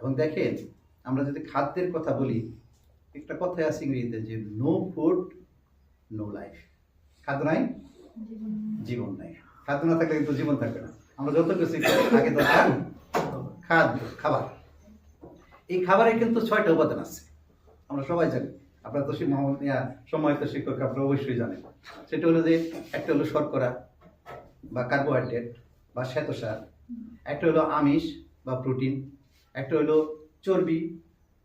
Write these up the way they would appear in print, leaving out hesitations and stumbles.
এবং দেখেন আমরা যদি খাদ্যের কথা বলি, একটা কথাই আছে ইংরেজিতে যে নো ফুড নো লাইফ। খাদ্য নাই জীবন নাই। খাদ্য না থাকলে কিন্তু জীবন থাকবে না। আমরা যত কিছু আগে দরকার খাদ্য, খাবার। এই খাবারে কিন্তু 6টা উপাদান আছে, আমরা সবাই জানি। আপনারা তো সম্মানিত শিক্ষক, আপনারা অবশ্যই জানেন। সেটা হলো যে একটা হলো শর্করা বা কার্বোহাইড্রেট বা শ্বেতসার, একটা হলো আমিষ বা প্রোটিন, একটা হলো চর্বি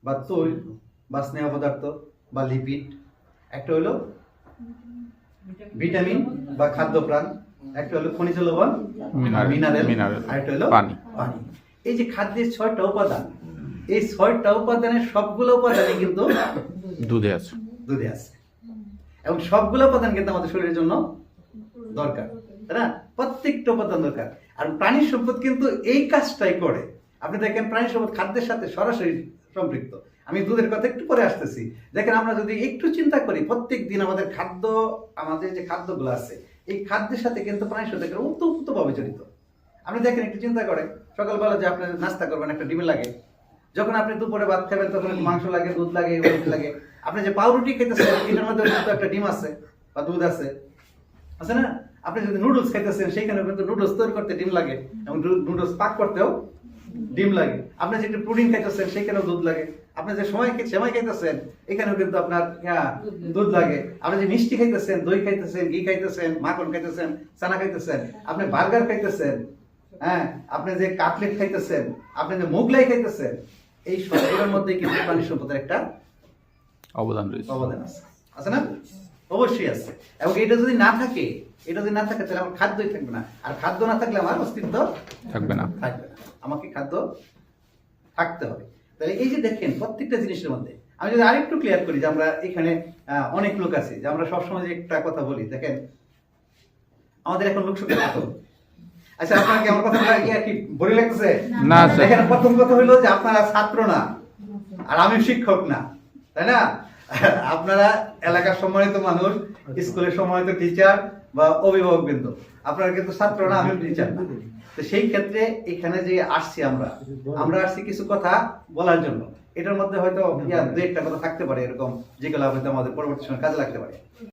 বা তৈল বা স্নেহ পদার্থ বা লিপিড, একটা হলো ভিটামিন বা খাদ্যপ্রাণ, একটা হলো খনিজ লবণ মিনারেল, আর একটা হলো পানি। এই যে খাদ্যের 6টা উপাদান, এই 6টা উপাদানের সবগুলো উপাদানই কিন্তু দুধে আছে এবং সবগুলো উপাদান কিন্তু আমাদের শরীরের জন্য দরকার, তাই না? প্রত্যেকটা উপাদান দরকার। আর প্রাণী সম্পদ কিন্তু এই কাজটাই করে। আপনি দেখেন প্রাণী সম্পদ খাদ্যের সাথে সরাসরি সম্পৃক্ত। আমি দুধের কথা একটু পরে আসতেছি। দেখেন আমরা যদি একটু চিন্তা করি, প্রত্যেক দিন আমাদের খাদ্য, আমাদের যে খাদ্যগুলো আছে, এই খাদ্যের সাথে কিন্তু প্রাণী সম্পদ ওতপ্রোতভাবে জড়িত। আপনি দেখেন একটু চিন্তা করেন, সকালবেলা যে আপনি নাস্তা করবেন একটা ডিম লাগে, যখন আপনি দুপুরে ভাত খাবেন তখন মাংস লাগে, দুধ লাগে, লাগে। আপনি যে পাউরুটি খেতেছেন এটার মধ্যে কিন্তু একটা ডিম আছে বা দুধ আছে, আছে না? আপনি যদি নুডলস খাইতেছেন সেখানে কিন্তু নুডলস তৈরি করতে ডিম লাগে এবং নুডলস পাক করতেও ডিম লাগে। আপনি যে একটু প্রোটিন খাইতেছেন সেখানেও দুধ লাগে। আপনি যে সেমাই খাইতেছেন এখানেও কিন্তু আপনার দুধ লাগে। আপনি যে মিষ্টি খাইতেছেন, দই খাইতেছেন, ঘি খাইতেছেন, মাখন খাইতেছেন, চানা খাইতেছেন, আপনি বার্গার খাইতেছেন, হ্যাঁ, আপনি যে কাটলেট খাইতেছেন, আপনি যে মোগলাই খাইতেছেন, এই সবগুলোর মধ্যে কিন্তু প্রাণী সম্পদের একটা অবদান আছে, আছে না? অবশ্যই আছে। এবং এটা যদি না থাকে, তাহলে আমার খাদ্যই থাকবে না। আর খাদ্য না থাকলে আমার অস্তিত্ব থাকবে না। আমাকে খাদ্য থাকতে হবে। তাহলে এই যে দেখেন প্রত্যেকটা জিনিসের মধ্যে, আমি যদি আরেকটু ক্লিয়ার করি যে আমরা এখানে অনেক লোক আছে, যে আমরা সবসময় যে একটা কথা বলি, দেখেন আমাদের এখন লোক সংখ্যা কত? আচ্ছা, আপনার কি আমার কথা কি বলে লাগতেছে? না। দেখেন প্রথম কথা হলো যে আপনারা ছাত্র না, আর আমি শিক্ষক না, তাই না? আপনারা এলাকার সম্মানিত মানুষ, স্কুলের সম্মানিত টিচার বা অভিভাবক বৃন্দ, আপনারা কিন্তু ছাত্র না, আমি টিচার না। তো সেই ক্ষেত্রে এখানে যে আসছি আমরা আসছি কিছু কথা বলার জন্য। এটার মধ্যে হয়তো দু একটা কথা থাকতে পারে এরকম, যেগুলো হয়তো আমাদের পরবর্তী সময় কাজে লাগতে পারে।